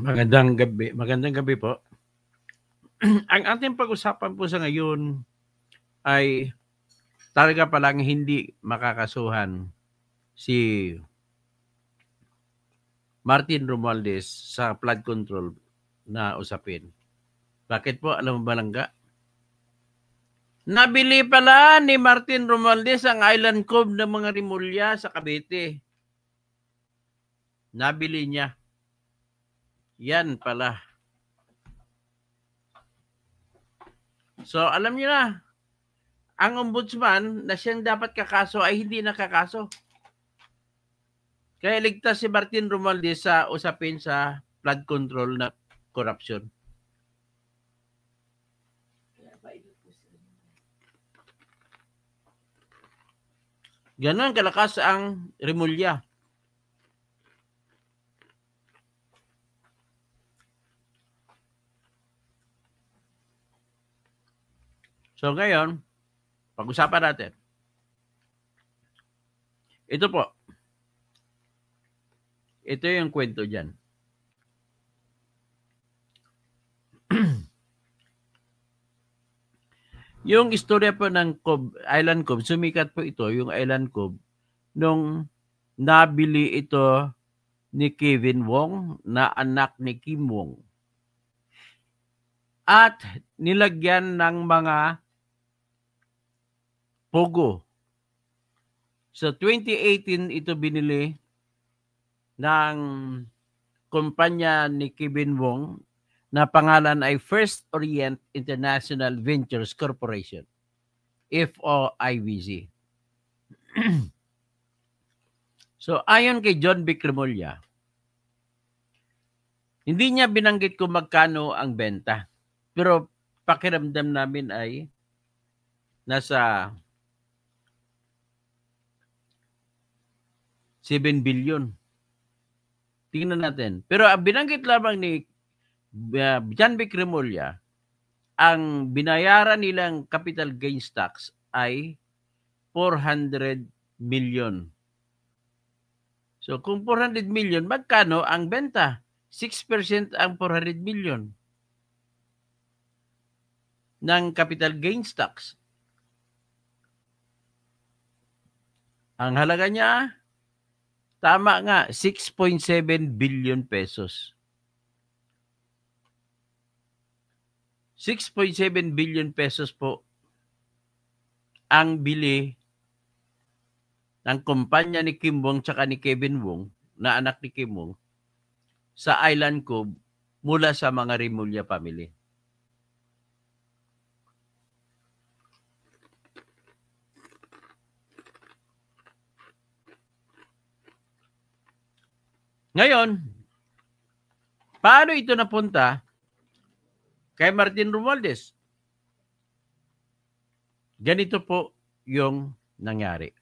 Magandang gabi. Magandang gabi po. Ang ating pag-usapan po sa ngayon ay talaga palang hindi makakasuhan si Martin Romualdez sa flood control na usapin. Bakit po? Alam mo ba langga? Nabili pala ni Martin Romualdez ang Island Cove ng mga Rimulya sa Cavite. Nabili niya. Yan pala. So, alam niyo na, ang ombudsman na siyang dapat kakaso ay hindi nakakaso. Kaya ligtas si Martin Romualdez sa usapin sa flood control na corruption. Ganon kalakas ang Rimulya. So ngayon, pag-usapan natin. Ito po. Ito yung kwento dyan. Yung istorya po ng Island Cove, sumikat po ito, yung Island Cove, nung nabili ito ni Kevin Wong na anak ni Kim Wong. At nilagyan ng mga pogo. So 2018 ito binili ng kumpanya ni Kevin Wong na pangalan ay First Orient International Ventures Corporation, FOIVC. So ayon kay John Vic Remulla, hindi niya binanggit kung magkano ang benta. Pero pakiramdam namin ay nasa 7 billion. Tingnan natin. Pero binanggit lamang ni John Vic Remulla, ang binayaran nilang capital gains tax ay 400 million. So kung 400 million, magkano ang benta? 6% ang 400 million ng capital gains tax. Ang halaga niya, tama nga, 6.7 billion pesos. 6.7 billion pesos po ang bili ng kumpanya ni Kim Wong tsaka ni Kevin Wong, na anak ni Kim Wong, sa Island Cove mula sa mga Remulla family. Ngayon, paano ito napunta kay Martin Romualdez? Ganito po yung nangyari.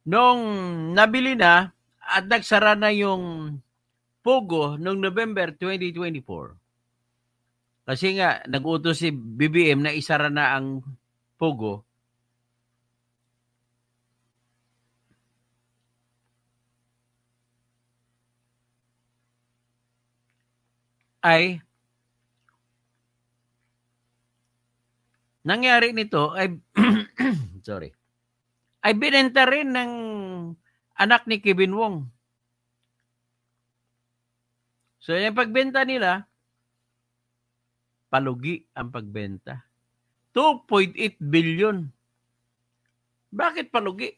Nung nabili na at nagsara na yung Pogo noong November 2024, kasi nga nag-utos si BBM na isara na ang Pogo, ay nangyari nito ay sorry, ay binenta rin ng anak ni Kevin Wong. So yung pagbenta nila, palugi ang pagbenta. 2.8 billion. Bakit palugi?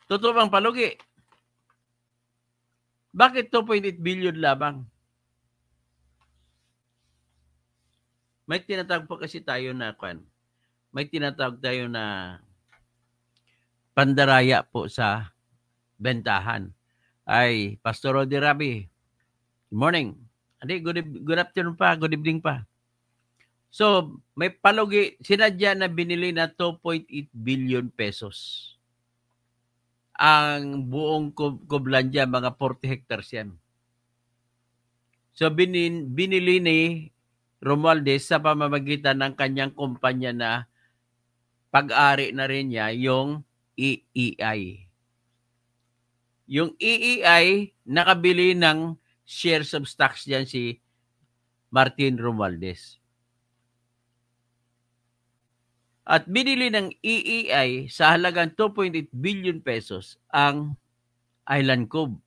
Totoo bang palugi? Bakit 2.8 billion lamang? May tinatawag po kasi tayo na may tinatawag tayo na pandaraya po sa bentahan. Ay, Pastor Rodi Rabi, good morning. Hindi, good afternoon pa, good evening pa. So, may palugi, sinadya na binili na 2.8 billion pesos. Ang buong Coblandia, mga 40 hectares yan. So, binili ni Romualdez sa pamamagitan ng kanyang kumpanya na pag-ari na rin niya yung EEI. Yung EEI, nakabili ng shares of stocks diyan si Martin Romualdez. At binili ng EEI sa halagang 2.8 billion pesos ang Island Cove.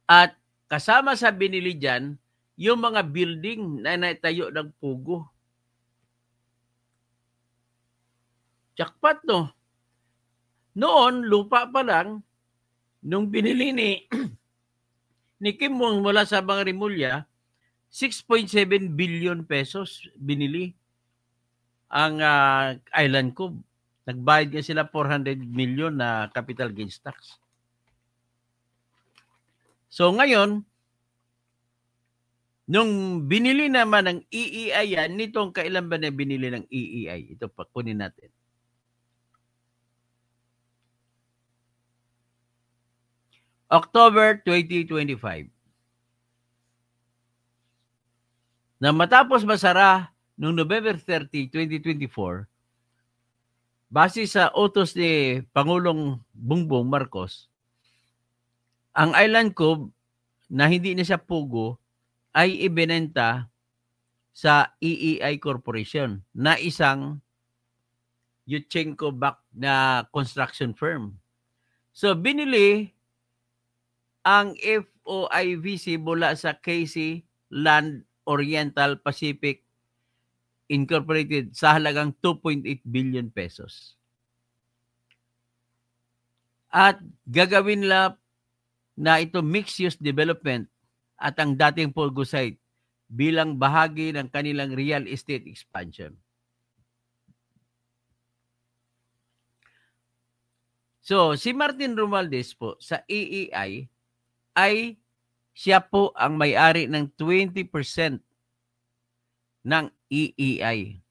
At kasama sa binili dyan, yung mga building na naitayo ng Pugo. Jackpot, no? Noon, lupa pa lang, nung binili ni Kim Mong mula sa Bang Rimulya, 6.7 billion pesos binili ang Island Cove. Nagbayad nga sila 400 million na capital gains tax. So ngayon, nung binili naman ng EEI yan, nitong kailan ba na binili ng EEI? Ito pa, kunin natin. October 2025. Na matapos masara noong November 30, 2024, base sa utos ni Pangulong Bongbong Marcos, ang Island Cove na hindi na siya Pugo ay ibinenta sa EEI Corporation na isang Yuchenko-backed na construction firm. So binili ang FOIVC mula sa KC Land Oriental Pacific Incorporated sa halagang 2.8 billion pesos. At gagawin na ito mixed-use development at ang dating Pugo site bilang bahagi ng kanilang real estate expansion. So, si Martin Romualdez po sa EEI ay siya po ang may-ari ng 20% ng EEI.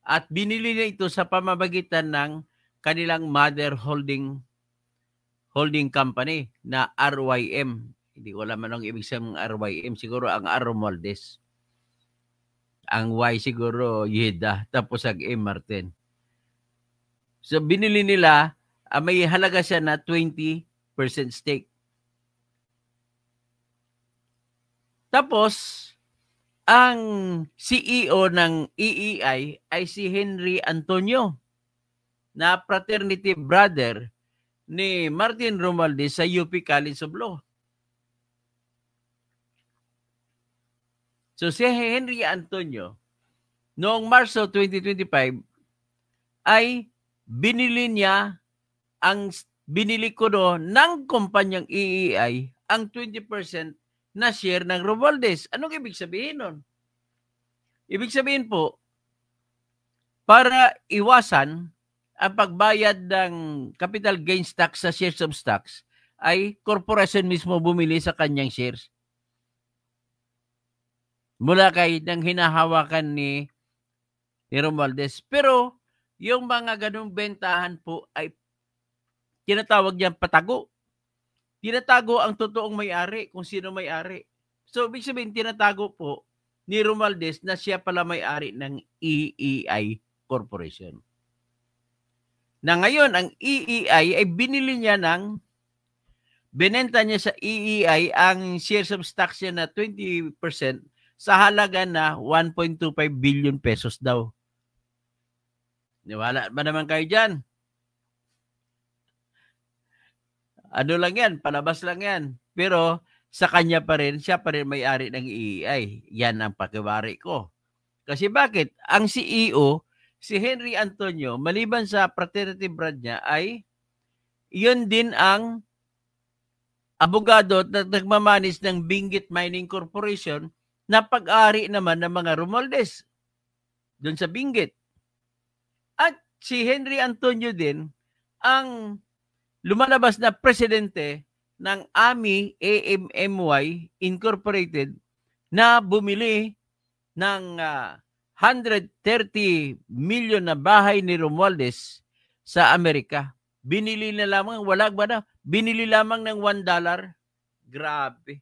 At binili niya ito sa pamamagitan ng kanilang mother holding company na RYM. Hindi ko alam anong ibig sabihin ng RYM. Siguro ang R. Romualdez. Ang Y siguro Yeda. Tapos ang M. Martin. So binili nila, may halaga siya na 20% stake. Tapos, ang CEO ng EEI ay si Henry Antonio, na fraternity brother ni Martin Romualdez sa UP College of Law. So si Henry Antonio, noong Marso 2025, ay binili ko ng kumpanyang EEI ang 20% na share ng Romualdez. Anong ibig sabihin nun? Ibig sabihin po, para iwasan ang pagbayad ng capital gains tax sa shares of stocks, ay corporation mismo bumili sa kanyang shares. Mula kay nang hinahawakan ni Romualdez. Pero yung mga ganung bentahan po ay tinatawag niyang patago. Tinatago ang totoong may-ari kung sino may-ari. So, ibig sabihin, tinatago po ni Romualdez na siya pala may-ari ng EEI Corporation. Na ngayon, ang EEI ay binenta niya sa EEI ang shares of stocks niya na 20% sa halaga na 1.25 billion pesos daw. Niwala ba naman kayo dyan? Ano lang yan, palabas lang yan. Pero sa kanya pa rin, siya pa rin may-ari ng EEI. Yan ang pakiwari ko. Kasi bakit? Ang CEO, si Henry Antonio, maliban sa fraternity brand niya, ay yun din ang abogado at nagmamanis ng Benguet Mining Corporation na pag-ari naman ng mga Romualdez doon sa Benguet. At si Henry Antonio din ang lumalabas na presidente ng AMY Incorporated na bumili ng 130 million na bahay ni Romualdez sa Amerika. Binili na lamang, binili lamang ng $1. Grabe.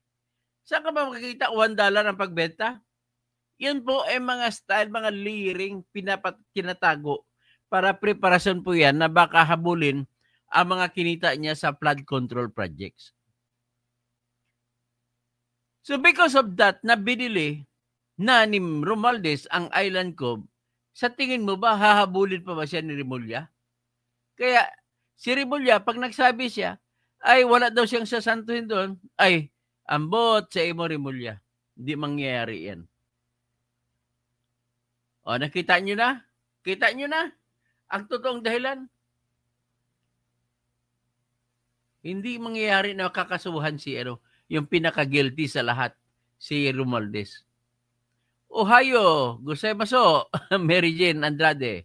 Saan ka ba makikita $1 ang pagbenta? Yan po ay mga style, mga liring, tinatago para preparasyon po yan na baka habulin ang mga kinita niya sa flood control projects. So because of that, na binili na ni Romualdez ang Island Cove, sa tingin mo ba hahabulin pa ba siya ni Remulla? Kaya si Remulla, pag nagsabi siya, ay wala daw siyang sasantuhin doon, ay ambot sa imo Remulla. Hindi mangyayari yan. O, nakita nyo na? Kita nyo na? Ang totoong dahilan? Hindi mangyayari na kakasuhan si yung pinaka-guilty sa lahat, si Romualdez. Ohio, gozaimasu, Mary Jane Andrade.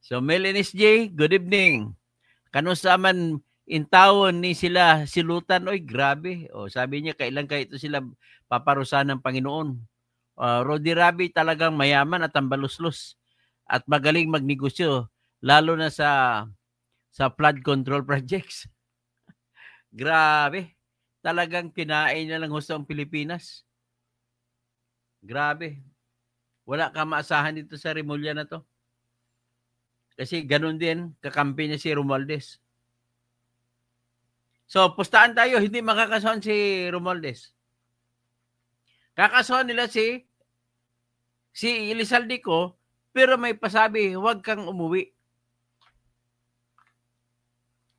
So, Melinis J, good evening. Kanusaman in taon ni sila silutan, oy grabe. O, sabi niya, kailan kayo ito sila paparusahan ng Panginoon. Rodi Rabi talagang mayaman at tambaluslos at magaling magnegosyo, lalo na sa flood control projects. Grabe. Talagang kinain na lang gusto ang Pilipinas. Grabe. Wala ka maasahan dito sa Remulla na to. Kasi ganun din, kakampi niya si Romualdez. So, pustahan tayo, hindi makakasuhan si Romualdez. Kakasuhan nila si Elizalde, pero may pasabi, huwag kang umuwi.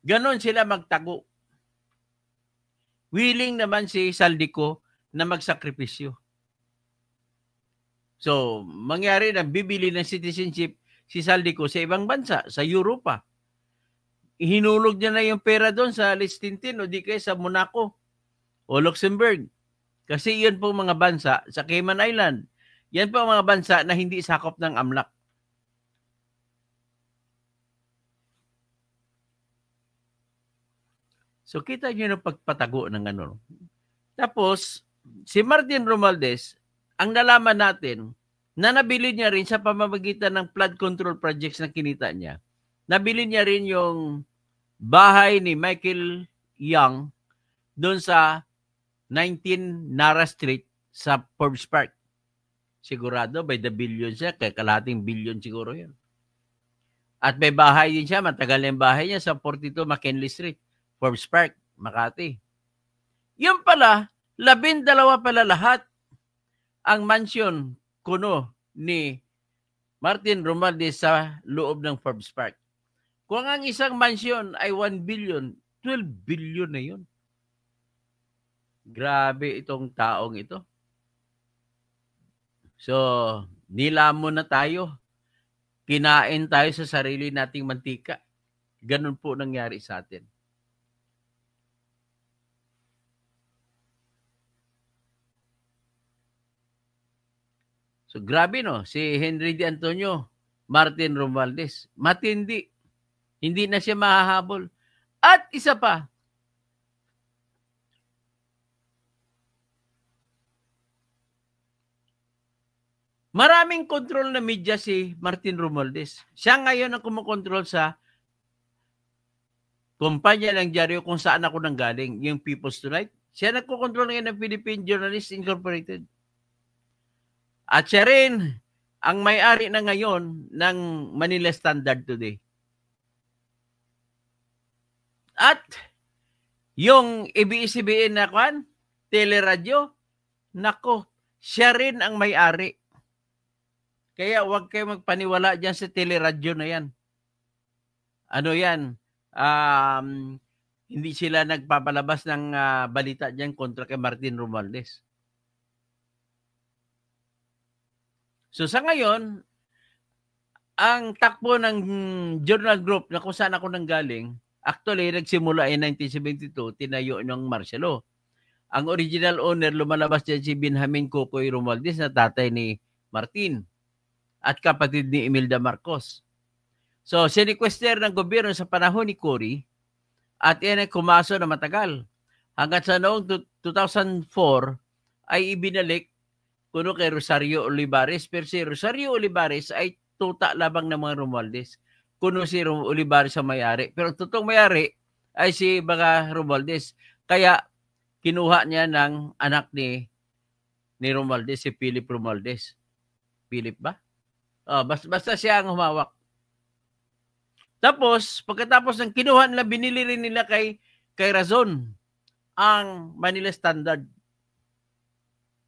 Ganon sila magtago. Willing naman si Saldico na magsakripisyo. So, mangyari na bibili ng citizenship si Saldico sa ibang bansa, sa Europa. Ihinulog niya na yung pera doon sa Liechtenstein o di kaya sa Monaco o Luxembourg. Kasi yun po mga bansa sa Cayman Island. Yan po ang mga bansa na hindi sakop ng AMLAC. So kita nyo ng pagpatago ng ano. Tapos, si Martin Romualdez, ang nalaman natin, na nabili niya rin sa pamamagitan ng flood control projects na kinita niya. Nabili niya rin yung bahay ni Michael Young doon sa 19 Nara Street sa Forbes Park. Sigurado by the billion siya, kaya kalahating billion siguro yan. At may bahay din siya, matagal na yung bahay niya sa 42 McKinley Street, Forbes Park, Makati. Yung pala, 12 pala lahat ang mansion kuno ni Martin Romualdez sa loob ng Forbes Park. Kung ang isang mansion ay 1 billion, 12 billion na yun. Grabe itong taong ito. So, nilamon na tayo. Kinain tayo sa sarili nating mantika. Ganun po nangyari sa atin. So, grabe no, si Henry D. Antonio, Martin Romualdez, matindi. Hindi na siya mahahabol. At isa pa, maraming control na media si Martin Romualdez. Siya ngayon ang kumokontrol sa kumpanya ng dyaryo kung saan ako nanggaling, yung People's Tonight. Siya nagkokontrol ngayon ng Philippine Journalists Incorporated. At siya rin ang may-ari na ngayon ng Manila Standard Today. At yung ABS-CBN na teleradyo, nako, siya rin ang may-ari. Kaya huwag kayo magpaniwala dyan sa teleradyo na yan. Ano yan? Hindi sila nagpapalabas ng balita dyan kontra kay Martin Romualdez. So sa ngayon, ang takbo ng Journal Group na kung saan ako nanggaling, actually nagsimula in 1972, tinayo ng martial law. Ang original owner, lumalabas dyan si Benjamin Cocoy Romualdez na tatay ni Martin at kapatid ni Imelda Marcos. So, sinequester ng gobyerno sa panahon ni Cory at yan ay kumaso na matagal. Hanggang sa noong 2004 ay ibinalik kuno kay Rosario Olivares. Pero si Rosario Olivares ay tuta labang ng mga Romualdez. Kuno si Olivares ang may-ari. Pero totoong may-ari ay si mga Romualdez. Kaya kinuha niya ng anak ni Romualdez, si Philip Romualdez. Philip ba? Basta siya ang humawak. Tapos, pagkatapos ng kinuha nila, binili rin nila kay Razon ang Manila Standard.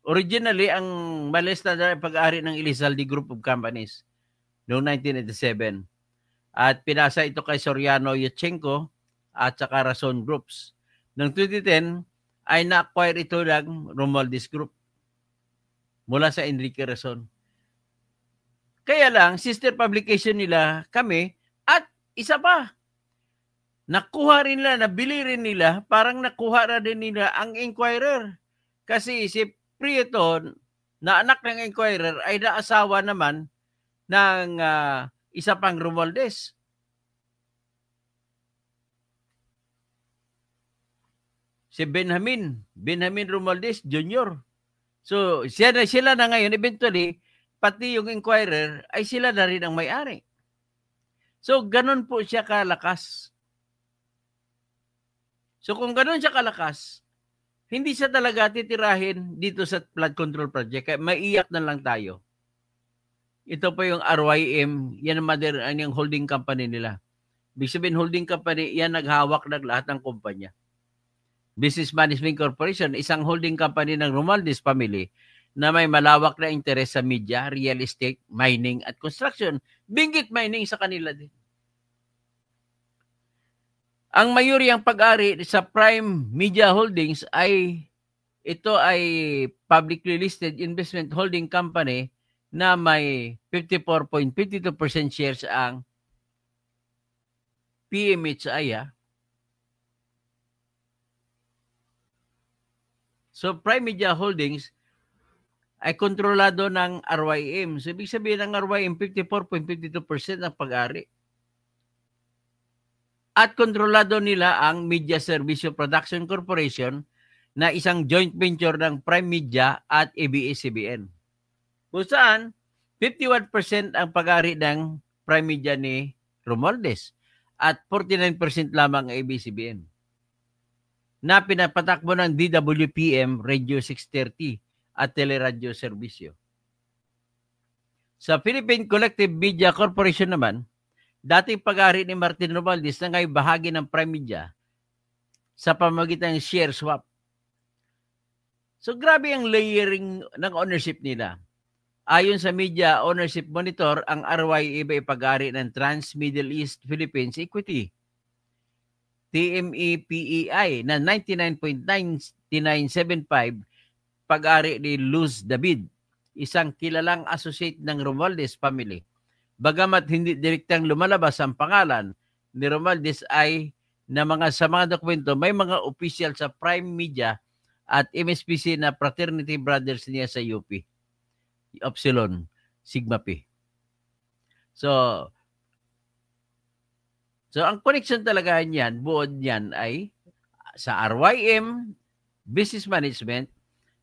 Originally, ang Manila Standard ay pag-ari ng Elizalde Group of Companies noong 1987. At pinasa ito kay Soriano Yatchenko at saka Razon Groups. Noong 2010, ay na-acquire ito ng Romualdez Group mula sa Enrique Razon. Kaya lang, sister publication nila kami at isa pa, nakuha rin nila, nabili rin nila, parang nakuha na din nila ang Inquirer. Kasi si Prieto, na anak ng Inquirer, ay naasawa naman ng isa pang Romualdez. Si Benjamin Romualdez Jr. So, sila na ngayon, eventually, pati yung Inquirer, ay sila na rin ang may-ari. So, ganun po siya kalakas. So, kung ganun siya kalakas, hindi siya talaga titirahin dito sa flood control project. Kaya maiyak na lang tayo. Ito po yung RYM, yan ang holding company nila. Ibig sabihin, holding company, yan naghawak ng lahat ng kumpanya. Business Management Corporation, isang holding company ng Romualdez family na may malawak na interes sa media, real estate, mining at construction. Binggit mining sa kanila din. Ang mayuri ang pag-ari sa Prime Media Holdings ay ito ay publicly listed investment holding company na may 54.52% shares ang PMHI. So Prime Media Holdings ay kontrolado ng RYM. So ibig sabihin ng RYM 54.52% ang pag-ari. At kontrolado nila ang Media Servicio Production Corporation na isang joint venture ng Prime Media at ABS-CBN. Kung saan 51% ang pag-ari ng Prime Media ni Romualdez at 49% lamang ang ABS-CBN na pinapatakbo ng DWPM Radio 630 at Teleradyo Serbisyo. Sa Philippine Collective Media Corporation naman, dating pag-ari ni Martin Romualdez na ngayon bahagi ng Prime Media sa pamamagitan ng share swap. So grabe ang layering ng ownership nila. Ayon sa Media Ownership Monitor, ang RYM ay pag-ari ng Trans Middle East Philippines Equity, TMEPEI na 99.9975 pag-ari ni Luz David, isang kilalang associate ng Romualdez family. Bagamat hindi direktang lumalabas ang pangalan ni Romualdez ay sa mga dokumento may mga official sa Prime Media at MSPC na fraternity brothers niya sa UP. Upsilon Sigma Pi. So ang connection talaga niyan, buod niyan ay sa RYM, Business Management,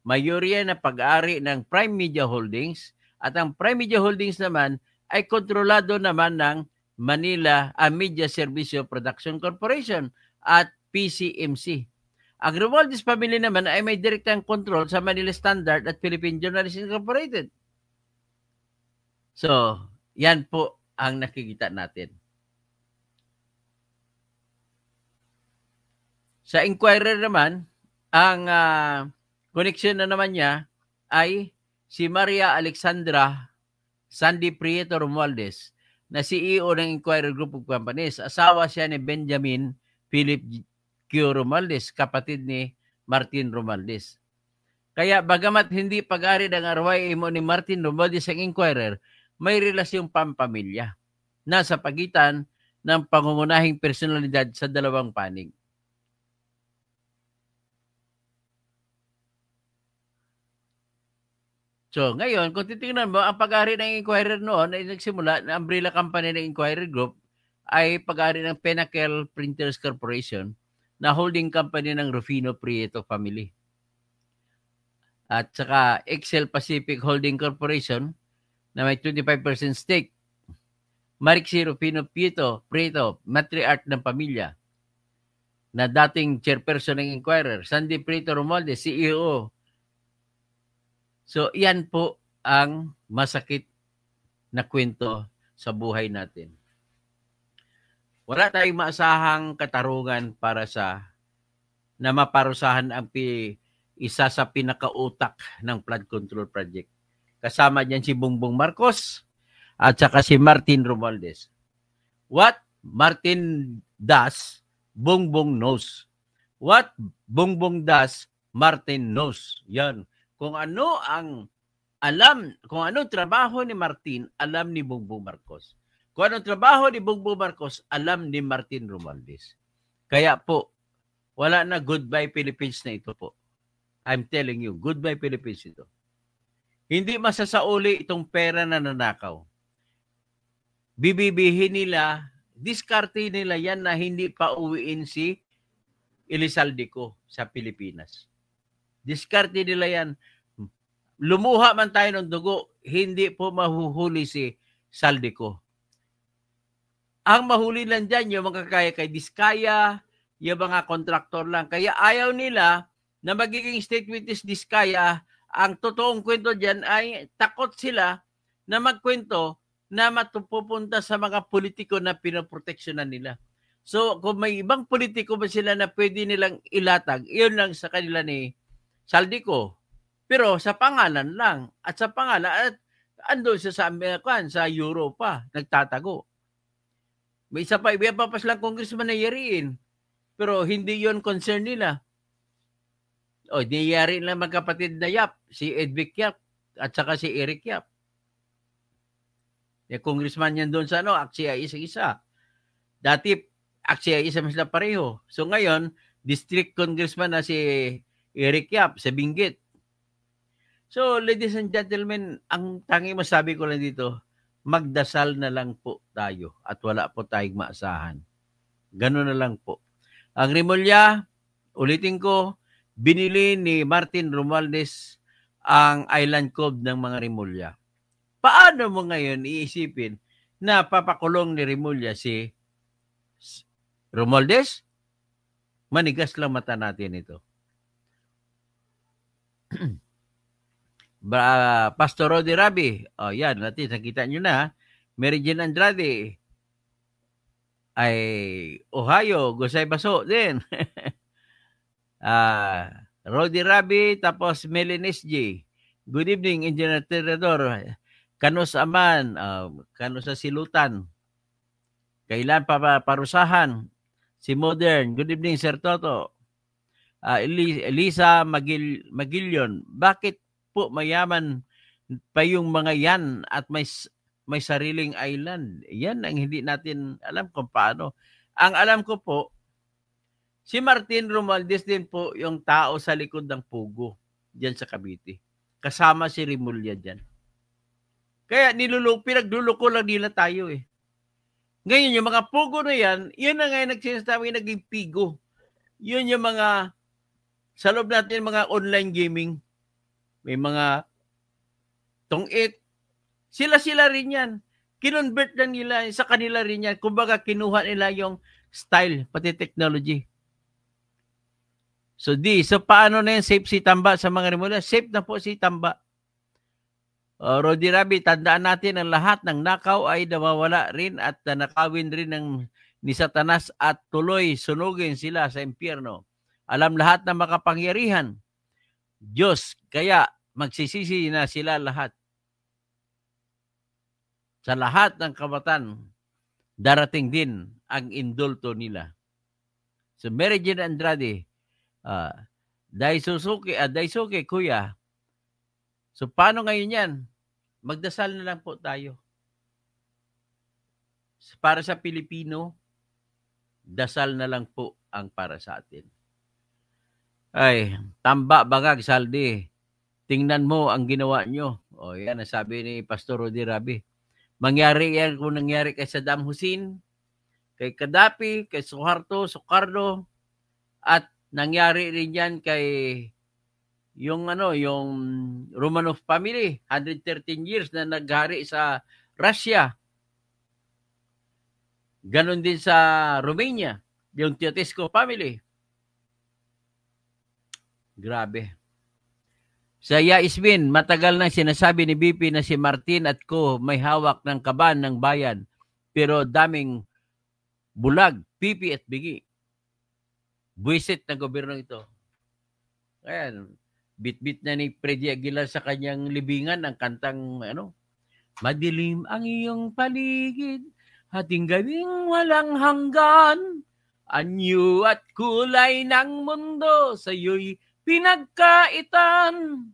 mayoriya na pag-ari ng Prime Media Holdings at ang Prime Media Holdings naman ay kontrolado naman ng Manila Media Servicio Production Corporation at PCMC. Ang Romualdez family naman ay may direktang control sa Manila Standard at Philippine Journalists Incorporated. So, yan po ang nakikita natin. Sa Inquirer naman, ang connection na naman niya ay si Maria Alexandra Sandy Prieto Romualdez na CEO ng Inquirer Group of Companies. Asawa siya ni Benjamin Philip Q. Romualdez, kapatid ni Martin Romualdez. Kaya bagamat hindi pag-ari ng RYM ni Martin Romualdez ang Inquirer, may relasyong pampamilya na sa pagitan ng pangungunahing personalidad sa dalawang panig. So, ngayon, kung titingnan mo, ang pag-ari ng Inquirer noon ay nagsimula, na umbrella company ng Inquirer Group ay pag-ari ng Pinnacle Printers Corporation na holding company ng Rufino Prieto family. At saka Excel Pacific Holding Corporation na may 25% stake. Marixie Rufino Prieto, matriarch ng pamilya na dating chairperson ng Inquirer. Sandy Prieto Romualdez, CEO. So, yan po ang masakit na kwento sa buhay natin. Wala tayong maasahang katarungan para sa na maparusahan ang isa sa pinakautak ng flood control project. Kasama diyan si Bongbong Marcos at saka si Martin Romualdez. What Martin does, Bongbong knows. What Bongbong does, Martin knows. Yan. Kung ano ang kung anong trabaho ni Martin, alam ni Bongbong Marcos. Kung anong trabaho ni Bongbong Marcos, alam ni Martin Romualdez. Kaya po, wala na goodbye Philippines na ito po. I'm telling you, goodbye Philippines ito. Hindi masasauli itong pera na nanakaw. Bibibihin nila, diskarte nila yan na hindi pa uwiin si Elizalde sa Pilipinas. Diskarte nila yan. Lumuha man tayo ng dugo, hindi po mahuhuli si Saldico. Ang mahuli lang dyan, yung mga kaya kay Diskaya, yung mga kontraktor lang. Kaya ayaw nila na magiging state witness Diskaya. Ang totoong kwento dyan ay takot sila na magkwento na matupupunta sa mga politiko na pinoproteksyonan nila. So, kung may ibang politiko ba sila na pwede nilang ilatag, iyon lang sa kanila ni Saldico. Pero sa pangalan lang. At sa pangalan, at ando siya sa Europa, nagtatago. May isa pa, iba pa silang congressman na yariin. Pero hindi yon concern nila. O, niyari lang magkapatid na Yap, si Edvic Yap, at saka si Eric Yap. Yung congressman yan doon sa Axia isa-isa. Dati, Axia isa sila pareho. So ngayon, district congressman na si Eric Yap sa Benguet. So, ladies and gentlemen, ang tanging masabi ko lang dito, magdasal na lang po tayo at wala po tayong maasahan. Ganun na lang po. Ang Rimulya, ulitin ko, binili ni Martin Romualdez ang Island Cove ng mga Rimulya. Paano mo ngayon iisipin na papakulong ni Rimulya si Romualdez? Manigas lang mata natin ito. Pastor Rodi Rabi, yan, natin, nakita nyo na, Mary Jane Andrade, ay Ohio, Gusay Baso din. Rodi Rabi, tapos Melines J. Good evening, Engineer Tirador. Kanus Aman, Kanus sa Silutan. Kailan pa parusahan? Si Modern, good evening, Sir Toto. Elisa Magillion, bakit po mayaman pa yung mga yan at may sariling island? Yan ang hindi natin alam kung paano. Ang alam ko po, si Martin Romualdez din po yung tao sa likod ng Pugo diyan sa Cavite. Kasama si Rimulya diyan. Kaya pinagluluko lang nila tayo eh. Ngayon yung mga Pugo na yan, yun na ngayon nagsisasabi naging Pigo. Yun yung mga sa loob natin mga online gaming. May mga tungit. Sila rin yan. Kinonvert lang nila sa kanila rin yan. Kumbaga kinuha nila yung style, pati technology. So paano na yan safe si Tamba sa mga Rimulya? Safe na po si Tamba. Rodi Rabi, tandaan natin ang lahat ng nakaw ay nawawala rin at nakawin rin ni Satanas at tuloy sunugin sila sa impyerno. Alam lahat ng makapangyarihan Diyos, kaya magsisisi na sila lahat. Sa lahat ng kabatan, darating din ang indulto nila. So, Mary Jane Andrade, Daisuke, kuya. So, paano ngayon yan? Magdasal na lang po tayo. Para sa Pilipino, dasal na lang po ang para sa atin. Ay, Tamba, Bangag, Saldi. Tingnan mo ang ginawa nyo. O yan, nasabi ni Pastor Rodi Rabi. Mangyari yan kung nangyari kay Saddam Hussein, kay Gaddafi, kay Sukarno, at nangyari rin yan kay yung Romanov family, 113 years na naghari sa Russia. Ganon din sa Romania, yung Teotescu family. Grabe. Sa Yaismin, matagal nang sinasabi ni BP na si Martin at ko may hawak ng kaban ng bayan. Pero daming bulag, PP at Bigi. Buwisit na gobyerno ito. Ayan, bit-bit na ni Freddy Aguilar sa kanyang libingan ang kantang madilim ang iyong paligid, hating gabing walang hanggan, anyo at kulay ng mundo sa'yo'y pinagkaitan.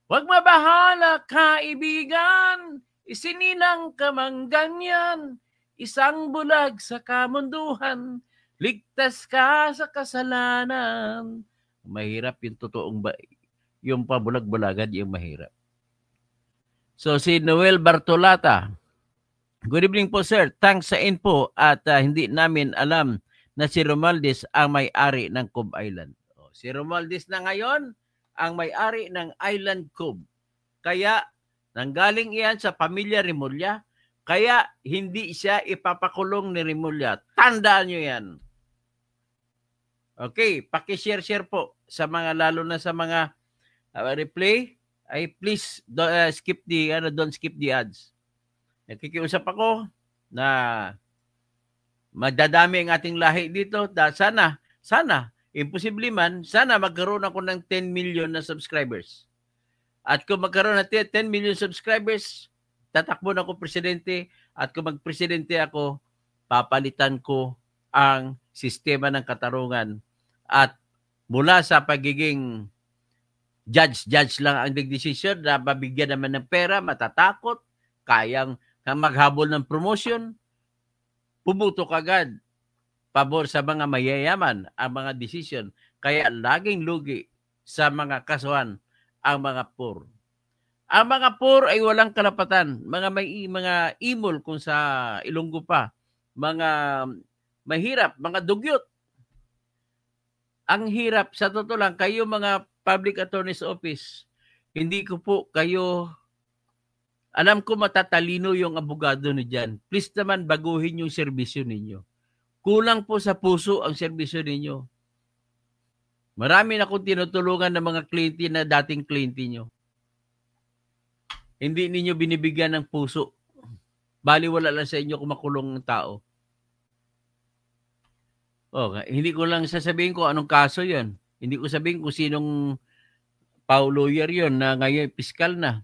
Huwag mabahala, kaibigan, isinilang ka mang ganyan, isang bulag sa kamunduhan, ligtas ka sa kasalanan. Mahirap yung totoong yung pabulag-bulagan yung mahirap. So si Noel Bartolata, good evening po sir, thanks sa info at hindi namin alam na si Romualdez ang may-ari ng Cove Island. Si Romualdez na ngayon ang may-ari ng Island Cove. Kaya nanggaling iyan sa pamilya Remulla, kaya hindi siya ipapakulong ni Remulla. Tandaan nyo yan. Okay, paki-share po sa mga, lalo na sa mga replay, ay please don't skip the ads. Nakikiusap ako na madadami ang ating lahi dito. Sana, imposible man, sana magkaroon ako ng 10 million na subscribers. At kung magkaroon ng 10 million subscribers, tatakbo na ako presidente. At kung magpresidente ako, papalitan ko ang sistema ng katarungan. At mula sa pagiging judge lang ang nagdesisyon na mabigyan naman ng pera, matatakot, kayang maghabol ng promotion, pumutok agad pabor sa mga mayayaman ang mga desisyon. Kaya laging lugi sa mga kasuhan ang mga poor. Ang mga poor ay walang kalapatan. Mga imol kung sa Ilonggo pa. Mga mahirap, mga dugyot. Ang hirap, sa totoo lang, kayo mga public attorney's office, hindi ko po kayo, alam ko matatalino yung abogado nyo dyan. Please naman baguhin yung serbisyo ninyo. Kulang po sa puso ang serbisyo ninyo. Marami na akong tinutulungan ng mga kliyente na dating kliyente nyo. Hindi ninyo binibigyan ng puso. Baliwala lang sa inyo kung makulong ng tao. Hindi ko lang sasabihin ko anong kaso yon. Hindi ko sabihin kung sinong lawyer yon na ngayon piskal na.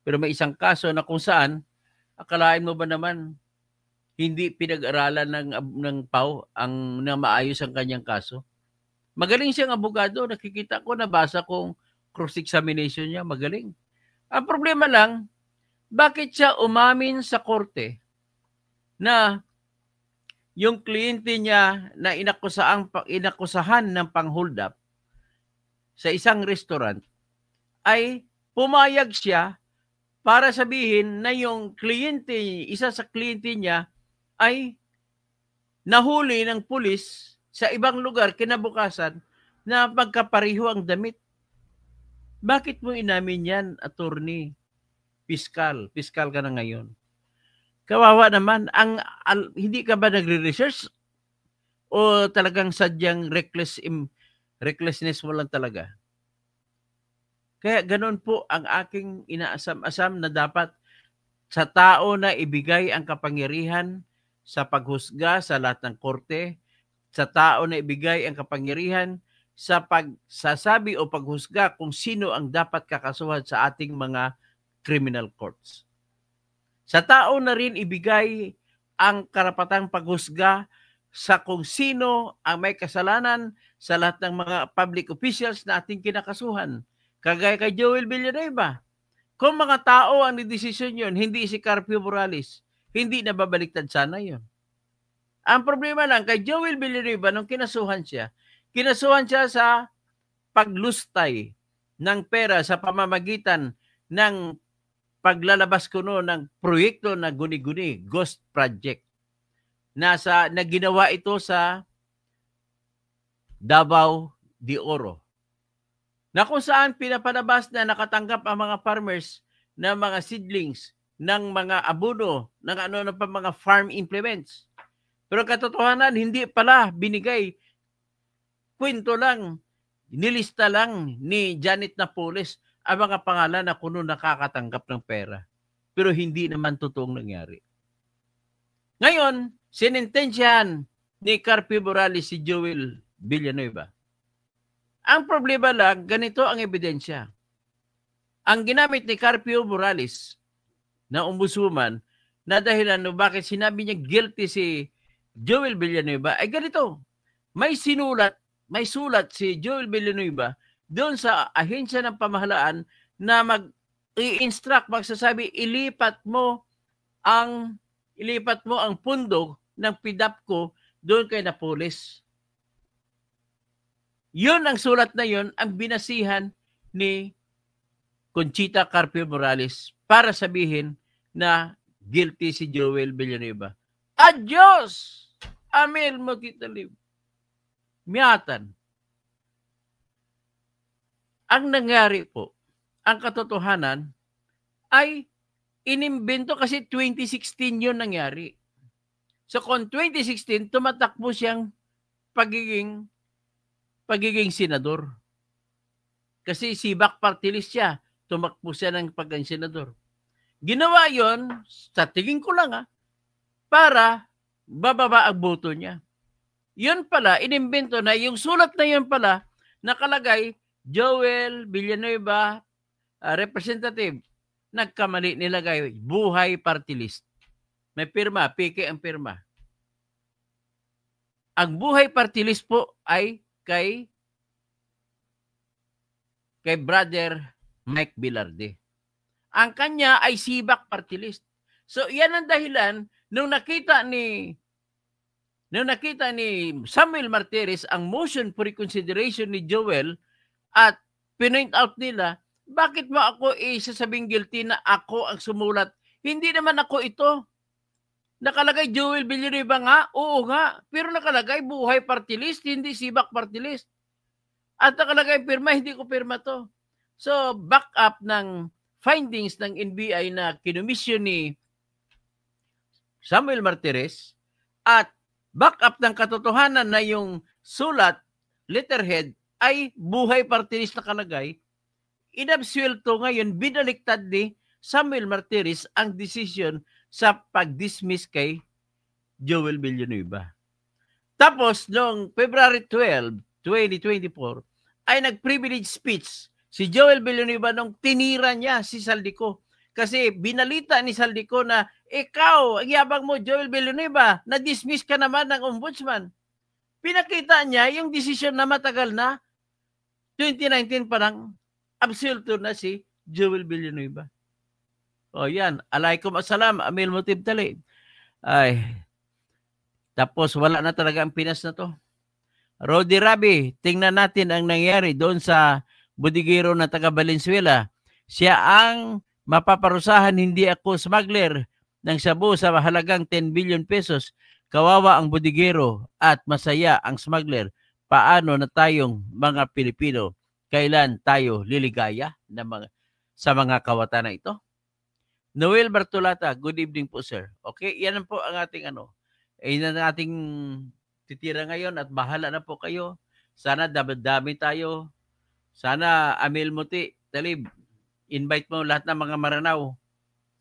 Pero may isang kaso na kung saan, akalain mo ba naman, hindi pinag-aralan ng Pau ang na maayos ang kanyang kaso? Magaling siyang abogado. Nakikita ko, nabasa kong cross-examination niya. Magaling. Ang problema lang, bakit siya umamin sa korte na yung kliyente niya na inakusahan ng pang-hold up sa isang restaurant ay pumayag siya para sabihin na yung kliyente, isa sa kliyente niya ay nahuli ng pulis sa ibang lugar kinabukasan na magkapareho ang damit. Bakit mo inamin yan, attorney? Piskal ka na ngayon. Kawawa naman, hindi ka ba nagre-research o talagang sadyang recklessness mo lang talaga? Kaya ganun po ang aking inaasam-asam na dapat sa tao na ibigay ang kapangyarihan sa paghusga sa lahat ng korte, sa tao na ibigay ang kapangyarihan sa pagsasabi o paghusga kung sino ang dapat kakasuhan sa ating mga criminal courts. Sa tao na rin ibigay ang karapatang paghusga sa kung sino ang may kasalanan sa lahat ng mga public officials na ating kinakasuhan. Kagaya kay Joel Villanueva. Kung mga tao ang nidesisyon yun, hindi si Carpio Morales, hindi na babaliktad sana yun. Ang problema lang kay Joel Villanueva, nung kinasuhan siya sa paglustay ng pera sa pamamagitan ng paglalabas ko ng proyekto na guni-guni, Ghost Project, na ginawa ito sa Davao de Oro, na kung saan pinapalabas na nakatanggap ang mga farmers ng mga seedlings, ng mga abono, ng mga farm implements. Pero katotohanan, hindi pala binigay. Kwento lang, nilista lang ni Janet Napoles ang mga pangalan na kuno nakakatanggap ng pera. Pero hindi naman totoong nangyari. Ngayon, sinintensyahan ni Carpio Morales si Joel Villanueva. Ang problema lang, ganito ang ebidensya. Ang ginamit ni Carpio Morales na ombudsman na dahilan no bakit sinabi niya guilty si Joel Villanueva ay ganito. May sulat si Joel Villanueva doon sa ahensya ng pamahalaan na mag-i-instruct, magsasabi, ilipat mo ang pundo ng PIDAPCO doon kay Napoles. Yun ang sulat na yun ang binasihan ni Conchita Carpio Morales para sabihin na guilty si Joel Villanueva. Adios! Amel mo titalib. Miyatan. Ang nangyari po, ang katotohanan ay inimbento kasi 2016 yun nangyari. So kung 2016, tumatakbo siyang pagiging senador. Kasi sibak party list siya, tumakbo siya ng pagiging senador. Ginawa yon sa tingin ko lang para bababa ang boto niya. Yun pala, inimbento na yung sulat na yun pala, nakalagay, Joel Villanueva, representative, nagkamali nilagay, buhay party list. May pirma, pike ang pirma. Ang buhay party list po ay kay brother Mike Bilarde. Ang kanya ay sibak party list. So, yan ang dahilan nung nakita ni Samuel Martires ang motion for reconsideration ni Joel at pinoint out nila, bakit mo ako isasabing guilty na ako ang sumulat? Hindi naman ako ito. Nakalagay Joel Villanueva nga, oo nga, pero nakalagay buhay party list, hindi sibak party list. At nakalagay pirma, hindi ko pirma to. So, back up ng findings ng NBI na kinomisyon ni Samuel Martires at back up ng katotohanan na yung sulat, letterhead, ay buhay party list nakalagay, inabsuelto ngayon, binaliktad ni Samuel Martires ang decision sa pag-dismiss kay Joel Villanueva. Tapos, noong February 12, 2024, ay nag-privilege speech si Joel Villanueva nung tinira niya si Saldico. Kasi binalita ni Saldico na, ikaw, ang yabang mo, Joel Villanueva, na-dismiss ka naman ng ombudsman. Pinakita niya yung desisyon na matagal na, 2019 parang absuelto na si Joel Villanueva. O yan, alaikum assalam, Amil Mutib Tali. Ay, tapos wala na talaga ang Pinas na to. Rodi Rabi, tingnan natin ang nangyari doon sa budigero na taga Valenzuela. Siya ang mapaparusahan, hindi ako smuggler ng shabu sa halagang 10 billion pesos. Kawawa ang budigero at masaya ang smuggler. Paano na tayong mga Pilipino? Kailan tayo liligaya sa mga kawatan na ito? Noel Bartolata, good evening po sir. Okay, yan po ang ating yan ang ating titira ngayon at bahala na po kayo. Sana dami tayo. Sana Amil Muti, Talib, invite mo lahat ng mga Maranao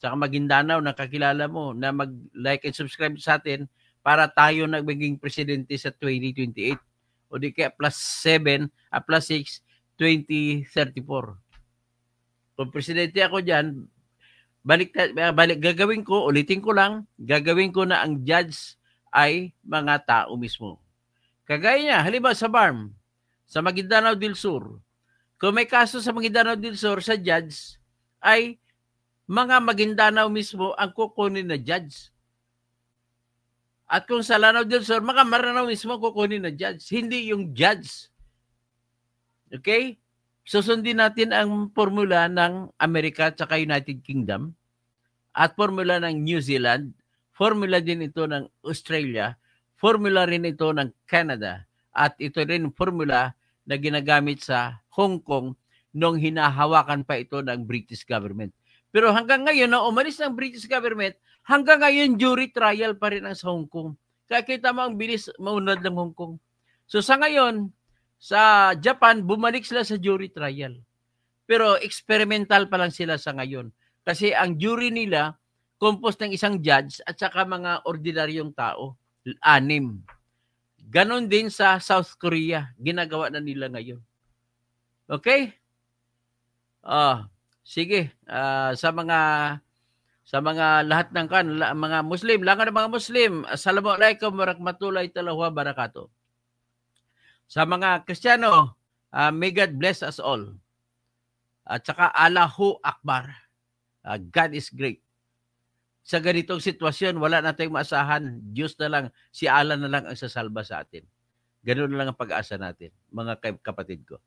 saka Maguindanao na kakilala mo na mag-like and subscribe sa atin para tayo maging presidente sa 2028. O di kaya +6, 2034. Kung presidente ako dyan, ulitin ko lang, gagawin ko na ang judge ay mga tao mismo. Kagaya niya, halimbawa sa BARM, sa Maguindanao del Sur, kung may kaso sa Maguindanao del Sur sa judge, ay mga Maguindanao mismo ang kukunin na judge. At kung sa Lanao del Sur, mga Maranao mismo kukunin na judge, hindi yung judge. Okay? Susundin natin ang formula ng Amerika at United Kingdom at formula ng New Zealand, formula din ito ng Australia, formula rin ito ng Canada, at ito rin formula na ginagamit sa Hong Kong nung hinahawakan pa ito ng British government. Pero hanggang ngayon, na umalis ng British government, hanggang ngayon jury trial pa rin ang sa Hong Kong. Kaya kita mo ang bilis maunlad ng Hong Kong. So sa ngayon, sa Japan, bumalik sila sa jury trial. Pero experimental pa lang sila sa ngayon. Kasi ang jury nila, composed ng isang judge at saka mga ordinaryong tao. 6. Ganon din sa South Korea. Ginagawa na nila ngayon. Okay? Sige. Sa mga lahat ng mga Muslim, langan ng mga Muslim, Assalamualaikum warahmatullahi wabarakatuh. Sa mga Kristiyano, may God bless us all. At saka Allahu Akbar. God is great. Sa ganitong sitwasyon, wala na tayong maasahan. Diyos na lang, si Allah na lang ang sasalba sa atin. Ganoon na lang ang pag-asa natin, mga kapatid ko.